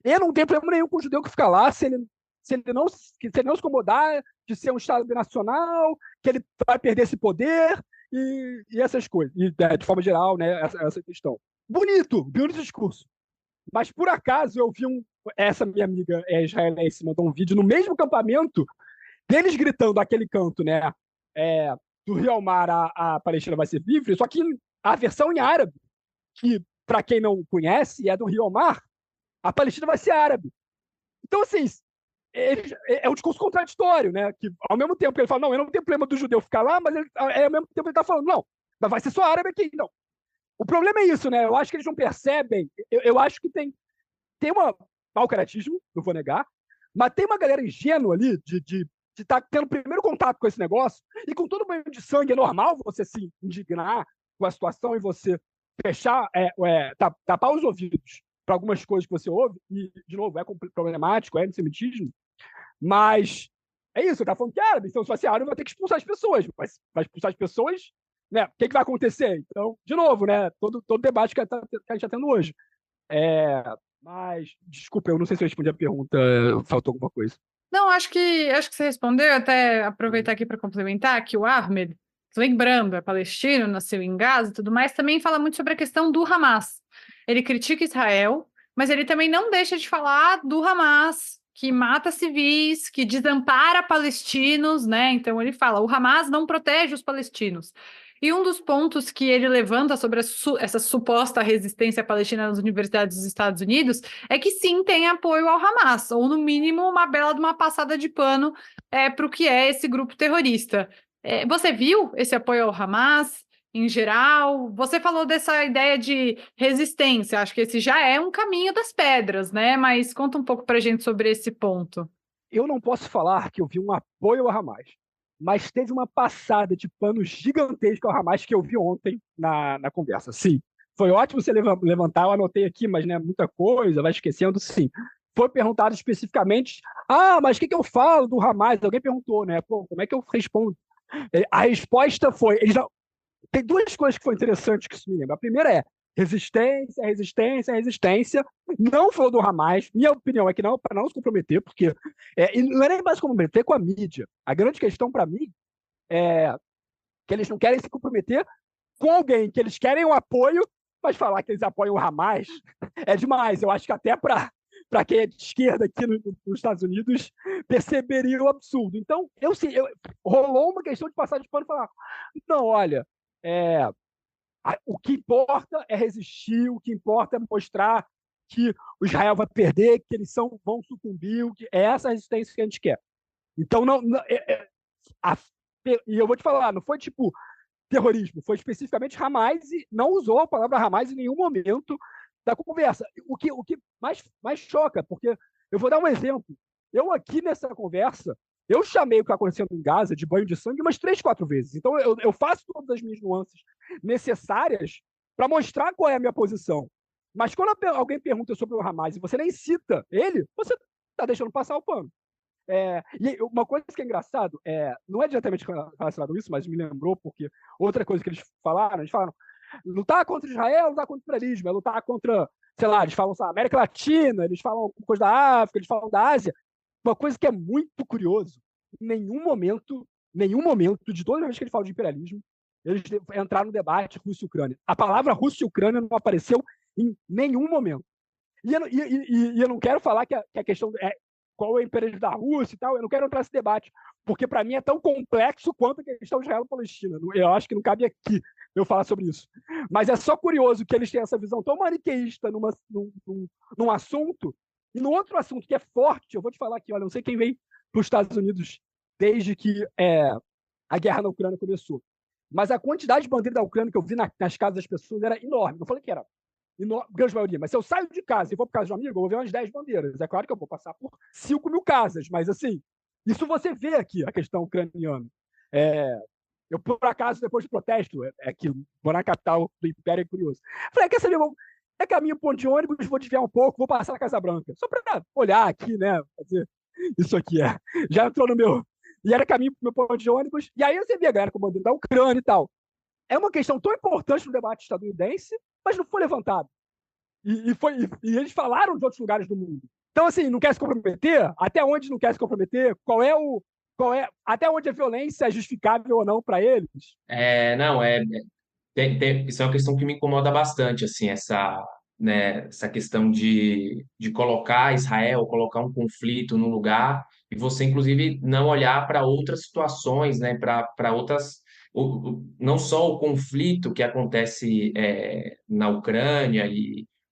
Eu não tenho problema nenhum com o judeu que fica lá, se ele não se incomodar de ser um Estado binacional, que ele vai perder esse poder e essas coisas. E, de forma geral, né, essa questão. Bonito discurso. Mas, por acaso, eu vi essa minha amiga israelense mandou um vídeo no mesmo acampamento deles gritando aquele canto, né? Do Rio ao Mar, a Palestina vai ser livre, só que a versão em árabe, que, para quem não conhece, é do Rio ao Mar, a Palestina vai ser árabe. Então, assim, é um discurso contraditório, né? Que, ao mesmo tempo que ele fala, não, eu não tenho problema do judeu ficar lá, mas ao mesmo tempo ele está falando, não, mas vai ser só árabe aqui. Não. O problema é isso, né? Eu acho que eles não percebem. Eu acho que tem mau caratismo, não vou negar, mas tem uma galera ingênua ali de estar tendo o primeiro contato com esse negócio, e com todo o banho de sangue é normal você se indignar com a situação e você fechar, tapar os ouvidos para algumas coisas que você ouve, e, de novo, é problemático, é antissemitismo, mas é isso, você está falando que é árabe, então se vai ser árabe, vai ter que expulsar as pessoas, mas vai expulsar as pessoas, né? O que vai acontecer? Então, de novo, né? Todo debate que a gente está tendo hoje. Mas, desculpa, eu não sei se eu respondi a pergunta, faltou alguma coisa. Não, acho que você respondeu, até aproveitar aqui para complementar, que o Ahmed, lembrando, é palestino, nasceu em Gaza e tudo mais, também fala muito sobre a questão do Hamas. Ele critica Israel, mas ele também não deixa de falar do Hamas, que mata civis, que desampara palestinos, né? Então ele fala, o Hamas não protege os palestinos. E um dos pontos que ele levanta sobre essa suposta resistência palestina nas universidades dos Estados Unidos é que sim, tem apoio ao Hamas, ou no mínimo uma bela de uma passada de pano para o que é esse grupo terrorista. Você viu esse apoio ao Hamas em geral? Você falou dessa ideia de resistência, acho que esse já é um caminho das pedras, né? Mas conta um pouco para a gente sobre esse ponto. Eu não posso falar que eu vi um apoio ao Hamas, mas teve uma passada de pano gigantesca ao Hamas que eu vi ontem na conversa. Sim, foi ótimo você levantar, eu anotei aqui, mas né, muita coisa, vai esquecendo, sim. Foi perguntado especificamente, mas o que eu falo do Hamas? Alguém perguntou, né? Pô, como é que eu respondo? A resposta foi, tem duas coisas que foram interessantes que isso me lembra. A primeira é resistência, resistência, resistência. Não falou do Hamas. Minha opinião é que não, para não se comprometer, porque e não é nem mais comprometer com a mídia. A grande questão para mim é que eles não querem se comprometer com alguém, que eles querem o apoio, mas falar que eles apoiam o Hamas é demais. Eu acho que até para quem é de esquerda aqui nos Estados Unidos perceberia o absurdo. Então, rolou uma questão de passar de pano e falar, não, olha, o que importa é resistir, o que importa é mostrar que o Israel vai perder, que eles vão sucumbir, que é essa resistência que a gente quer. Então, e eu vou te falar, não foi tipo terrorismo, foi especificamente Hamas e não usou a palavra Hamas em nenhum momento da conversa. O que mais choca, porque eu vou dar um exemplo. Eu aqui nessa conversa, eu chamei o que está acontecendo em Gaza de banho de sangue umas 3, 4 vezes. Então eu faço todas as minhas nuances necessárias para mostrar qual é a minha posição. Mas quando alguém pergunta sobre o Hamas e você nem cita ele, você está deixando passar o pano. E uma coisa que é engraçado, não é diretamente relacionado a isso, mas me lembrou, porque outra coisa que eles falaram, lutar contra Israel, lutar contra o imperialismo, é lutar contra, sei lá, eles falam América Latina, eles falam coisa da África, eles falam da Ásia. Uma coisa que é muito curioso, em nenhum momento, de todas as vezes que eles falam de imperialismo, eles entraram no debate Rússia e Ucrânia. A palavra Rússia e Ucrânia não apareceu em nenhum momento. E eu não quero falar que a questão qual é o imperialismo da Rússia e tal, eu não quero entrar nesse debate, porque para mim é tão complexo quanto a questão de Israel-Palestina. Eu acho que não cabe aqui eu falar sobre isso. Mas é só curioso que eles têm essa visão tão maniqueísta num assunto, e no outro assunto que é forte, eu vou te falar aqui, olha, não sei quem vem para os Estados Unidos desde que a guerra na Ucrânia começou, mas a quantidade de bandeira da Ucrânia que eu vi nas casas das pessoas era enorme. Não falei que era grande maioria, mas se eu saio de casa e vou para casa de um amigo, eu vou ver umas 10 bandeiras. É claro que eu vou passar por 5.000 casas, mas assim, isso você vê aqui, a questão ucraniana. Eu, por acaso, depois do protesto, que morar na capital do Império é curioso. Falei, quer saber, é caminho ponto de ônibus, vou desviar um pouco, vou passar na Casa Branca. Só para olhar aqui, né? Fazer isso aqui já entrou no meu... E era caminho para o meu ponto de ônibus. E aí você vê a galera com bandeira da Ucrânia e tal. É uma questão tão importante no debate estadunidense, mas não foi levantado. E eles falaram de outros lugares do mundo. Então, assim, não quer se comprometer? Até onde não quer se comprometer? Até onde a violência é justificável ou não para eles? Não, isso é uma questão que me incomoda bastante, assim, essa questão de colocar Israel, colocar um conflito no lugar, e você, inclusive, não olhar para outras situações, né, para outras. Não só o conflito que acontece na Ucrânia,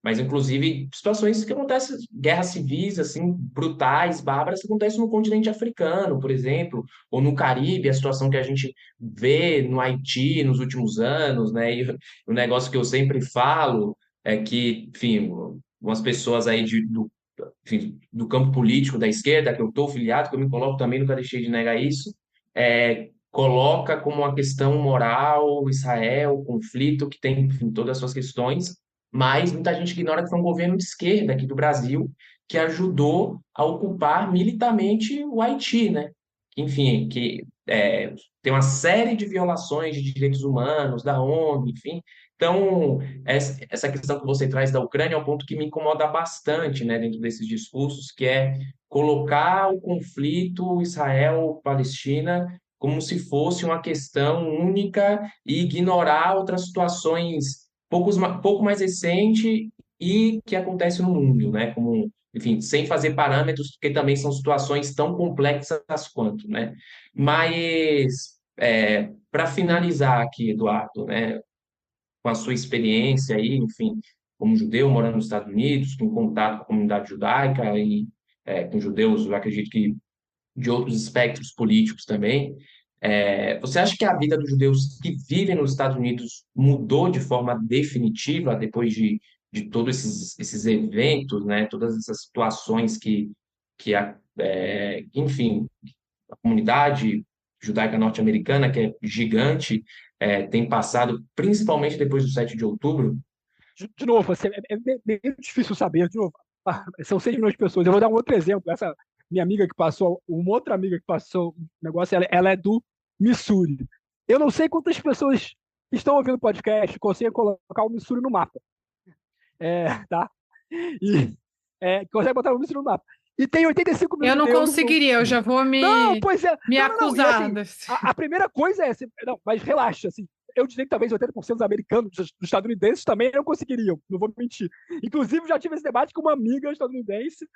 mas, inclusive, situações que acontecem, guerras civis, assim, brutais, bárbaras, que acontecem no continente africano, por exemplo, ou no Caribe, a situação que a gente vê no Haiti nos últimos anos, né? E o negócio que eu sempre falo é que, enfim, umas pessoas aí enfim, do campo político da esquerda, que eu estou filiado, que eu me coloco também, nunca deixei de negar isso, coloca como uma questão moral Israel, o conflito que tem, enfim, todas as suas questões, mas muita gente ignora que foi um governo de esquerda aqui do Brasil que ajudou a ocupar militarmente o Haiti, né? Enfim, tem uma série de violações de direitos humanos da ONU, enfim. Então, essa questão que você traz da Ucrânia é um ponto que me incomoda bastante, né, dentro desses discursos, que é colocar o conflito Israel-Palestina como se fosse uma questão única e ignorar outras situações pouco mais recentes e que acontecem no mundo, né, como, enfim, sem fazer parâmetros, porque também são situações tão complexas quanto, né? Mas, para finalizar aqui, Eduardo, né, com a sua experiência aí, enfim, como judeu morando nos Estados Unidos, com contato com a comunidade judaica e com judeus, eu acredito que de outros espectros políticos também, você acha que a vida dos judeus que vivem nos Estados Unidos mudou de forma definitiva depois de todos esses eventos, né, todas essas situações enfim, a comunidade judaica norte-americana, que é gigante, tem passado, principalmente depois do 7 de outubro? De novo, meio difícil saber. De novo, são 6 milhões de pessoas. Eu vou dar um outro exemplo. Essa minha amiga que passou, uma outra amiga que passou o negócio, ela é do Missouri. Eu não sei quantas pessoas estão ouvindo o podcast conseguem colocar o Missouri no mapa. Tá? E consegue botar o Missouri no mapa. e tem 85 mil Eu não judeus conseguiria, eu já vou Não, pois é. me Não, não, não. E, acusar. assim, a primeira coisa é... Não, mas relaxa, assim. Eu diria que talvez 80% dos americanos, dos estadunidenses, também não conseguiriam, não vou mentir. Inclusive, já tive esse debate com uma amiga estadunidense,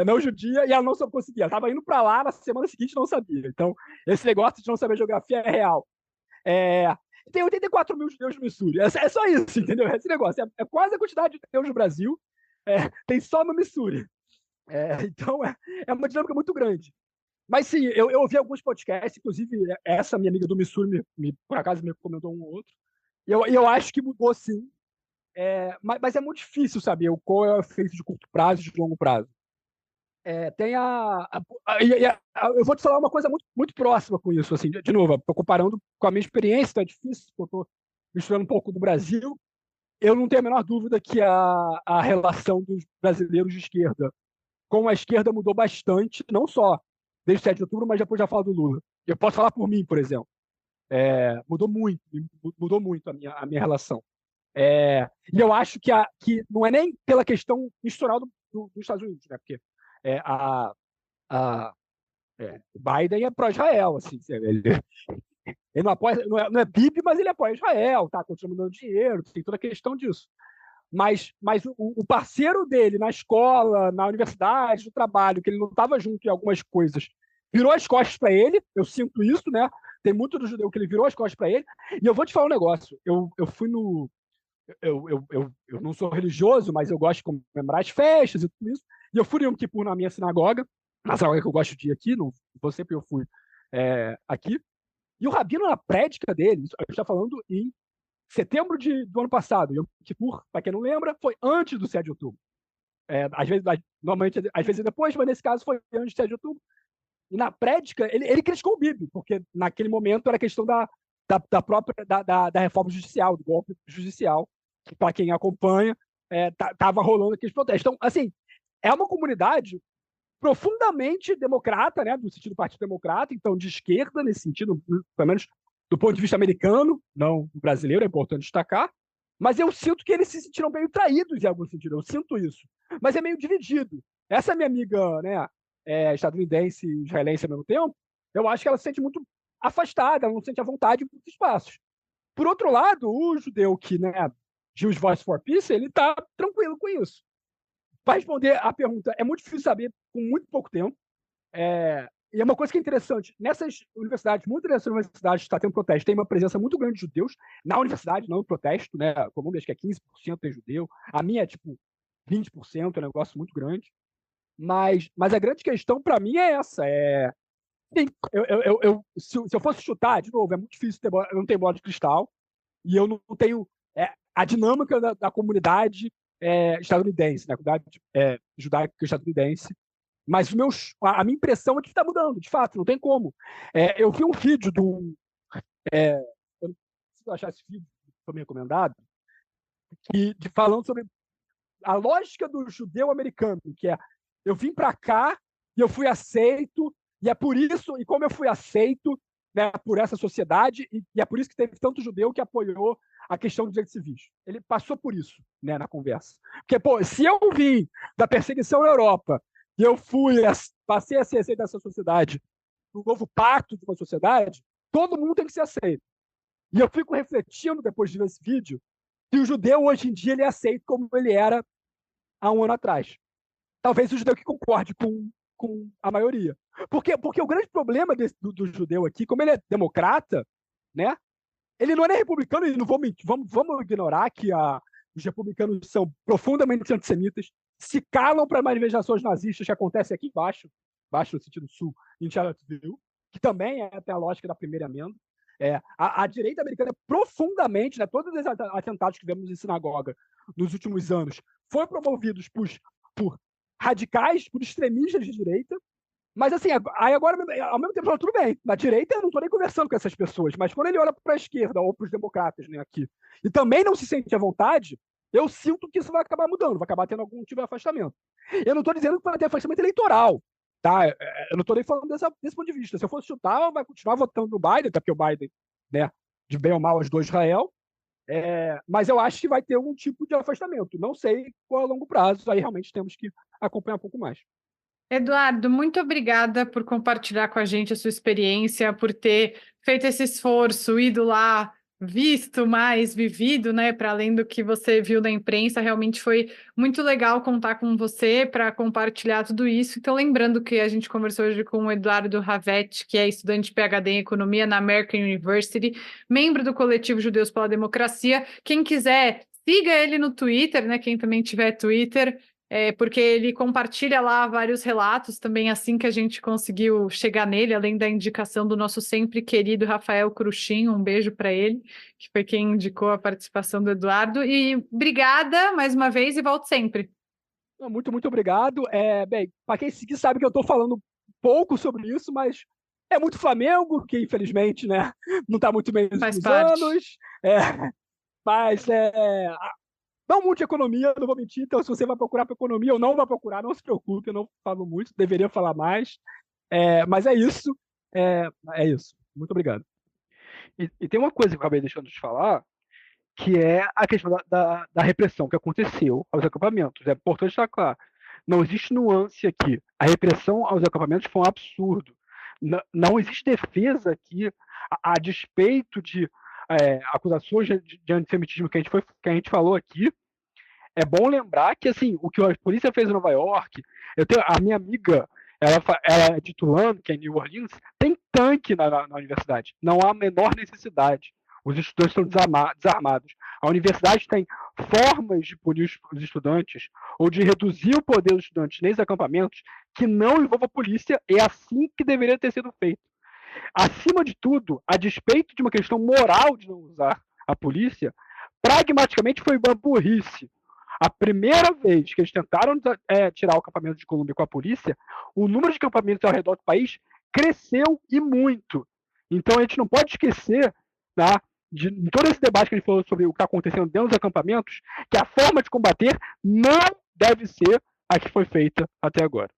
não judia, e ela não conseguia. Ela estava indo para lá, na semana seguinte não sabia. Então, esse negócio de não saber geografia é real. Tem 84 mil judeus no Missouri. É só isso, entendeu? Esse negócio. É quase a quantidade de judeus no Brasil. Tem só no Missouri. Então, é uma dinâmica muito grande. Mas sim, eu ouvi alguns podcasts, inclusive essa minha amiga do Missouri, por acaso, me comentou um ou outro. E eu acho que mudou sim. Mas é muito difícil saber qual é o efeito de curto prazo e de longo prazo. Eu vou te falar uma coisa muito, muito próxima com isso. Assim, de novo, estou comparando com a minha experiência, então é difícil, porque eu estou misturando um pouco do Brasil. Eu não tenho a menor dúvida que a relação dos brasileiros de esquerda com a esquerda mudou bastante, não só desde o 7 de outubro, mas depois já falo do Lula. Eu posso falar por mim, por exemplo. Mudou muito a minha relação. E eu acho que não é nem pela questão institucional dos Estados Unidos, né? Porque o Biden é pró-Israel, assim, ele não apoia, não é bibi, mas ele apoia Israel, tá? Continua mandando dinheiro, tem toda a questão disso. Mas o parceiro dele na escola, na universidade, no trabalho, que ele não estava junto em algumas coisas, virou as costas para ele. Eu sinto isso, né? Tem muito do judeu que ele virou as costas para ele. E eu vou te falar um negócio. Eu fui no. Eu não sou religioso, mas eu gosto de comemorar as festas e tudo isso. E eu fui no Yom Kippur na minha sinagoga, na sinagoga que eu gosto de ir aqui, não vou sempre eu fui aqui. E o rabino, na prédica dele, a gente está falando em setembro do ano passado, Yom Kippur, para quem não lembra, foi antes do 7 de outubro. Às vezes, normalmente, às vezes depois, mas nesse caso foi antes do 7 de outubro. E na prédica, ele criticou o Bibi, porque naquele momento era questão da própria da reforma judicial, do golpe judicial, que para quem acompanha, estava rolando aqueles protestos. Então, assim, é uma comunidade profundamente democrata, né, no sentido do Partido Democrata, então de esquerda, nesse sentido, pelo menos do ponto de vista americano, não brasileiro, é importante destacar, mas eu sinto que eles se sentiram meio traídos em algum sentido, eu sinto isso. Mas é meio dividido. Essa minha amiga, né, estadunidense e israelense ao mesmo tempo, eu acho que ela se sente muito afastada, ela não sente a vontade em muitos espaços. Por outro lado, o judeu que, né, Jewish Voice for Peace, ele está tranquilo com isso. Para responder a pergunta, é muito difícil saber com muito pouco tempo. E é uma coisa que é interessante. Nessas universidades, muitas dessas universidades está tendo protesto, tem uma presença muito grande de judeus na universidade, não no protesto, né? A Colômbia acho que é 15% tem judeu. A minha é tipo 20%, é um negócio muito grande. Mas a grande questão para mim é essa. Se eu fosse chutar, de novo, é muito difícil, eu não tenho bola de cristal, e eu não tenho a dinâmica da comunidade estadunidense, né? A comunidade judaica estadunidense. Mas a minha impressão é que está mudando, de fato, não tem como. Eu vi um vídeo eu não preciso achar esse vídeo, foi me recomendado, falando sobre a lógica do judeu americano, que eu vim para cá e eu fui aceito, e é por isso, e como eu fui aceito, né, por essa sociedade, e é por isso que teve tanto judeu que apoiou a questão dos direitos civis. Ele passou por isso, né, na conversa. Porque, pô, se eu vim da perseguição na Europa e eu passei a ser aceito nessa sociedade, no novo pacto de uma sociedade, todo mundo tem que ser aceito. E eu fico refletindo, depois de ver esse vídeo, que o judeu, hoje em dia, ele é aceito como ele era há um ano atrás. Talvez o judeu que concorde com a maioria. Porque o grande problema do judeu aqui, como ele é democrata, né, ele não é nem republicano, e não vamos ignorar que os republicanos são profundamente antissemitas, se calam para manifestações nazistas que acontecem aqui embaixo no sentido sul, em Charlottesville, que também tem a lógica da primeira emenda. A direita americana é profundamente, né, todos os atentados que vemos em sinagoga nos últimos anos foram promovidos por radicais, por extremistas de direita. Mas assim, aí agora, ao mesmo tempo, tudo bem. Na direita eu não estou nem conversando com essas pessoas, mas quando ele olha para a esquerda ou para os democratas, né, aqui, e também não se sente à vontade, eu sinto que isso vai acabar mudando, vai acabar tendo algum tipo de afastamento. Eu não estou dizendo que vai ter afastamento eleitoral, tá? Eu não estou nem falando desse ponto de vista. Se eu fosse chutar, vai continuar votando no Biden, até porque o Biden, né, de bem ou mal, as duas Israel. Mas eu acho que vai ter algum tipo de afastamento. Não sei qual é a longo prazo, aí realmente temos que acompanhar um pouco mais. Eduardo, muito obrigada por compartilhar com a gente a sua experiência, por ter feito esse esforço, ido lá, visto mais, vivido, né, para além do que você viu na imprensa. Realmente foi muito legal contar com você para compartilhar tudo isso. Então, lembrando que a gente conversou hoje com o Eduardo Ravetti, que é estudante de PhD em Economia na American University, membro do coletivo Judeus pela Democracia. Quem quiser, siga ele no Twitter, né, quem também tiver Twitter, porque ele compartilha lá vários relatos também, assim que a gente conseguiu chegar nele, além da indicação do nosso sempre querido Rafael Cruxin, um beijo para ele, que foi quem indicou a participação do Eduardo. E obrigada mais uma vez e volte sempre. Muito, muito obrigado. Bem, para quem seguir sabe que eu estou falando pouco sobre isso, mas é muito Flamengo, que infelizmente, né, não está muito bem nos Faz últimos parte. anos. Mas não muito economia, não vou mentir. Então, se você vai procurar para economia, eu não vou procurar, não se preocupe, eu não falo muito, deveria falar mais. Mas é isso. É isso. Muito obrigado. E tem uma coisa que eu acabei deixando de falar, que é a questão da repressão que aconteceu aos acampamentos. É importante estar claro. Não existe nuance aqui. A repressão aos acampamentos foi um absurdo. Não existe defesa aqui, a despeito de acusações de antissemitismo que a gente falou aqui. É bom lembrar que assim, o que a polícia fez em Nova York, a minha amiga, ela é de Tulane, que é em New Orleans, tem tanque na universidade. Não há a menor necessidade. Os estudantes estão desarmados. A universidade tem formas de punir os estudantes ou de reduzir o poder dos estudantes nesses acampamentos que não envolva a polícia. É assim que deveria ter sido feito. Acima de tudo, a despeito de uma questão moral de não usar a polícia, pragmaticamente foi uma burrice. A primeira vez que eles tentaram tirar o acampamento de Colômbia com a polícia, o número de acampamentos ao redor do país cresceu e muito. Então a gente não pode esquecer, tá, em todo esse debate que a gente falou sobre o que está acontecendo dentro dos acampamentos, que a forma de combater não deve ser a que foi feita até agora.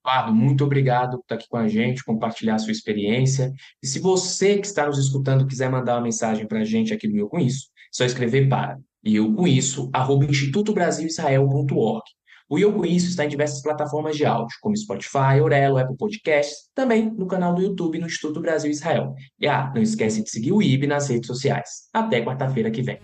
Eduardo, muito obrigado por estar aqui com a gente, compartilhar a sua experiência. E se você que está nos escutando quiser mandar uma mensagem para a gente aqui no Eu Com Isso, é só escrever para eucomisso@institutobrasilisrael.org. O Eu Com Isso está em diversas plataformas de áudio, como Spotify, Orelo, Apple Podcasts, também no canal do YouTube no Instituto Brasil Israel. E não esquece de seguir o IB nas redes sociais. Até quarta-feira que vem.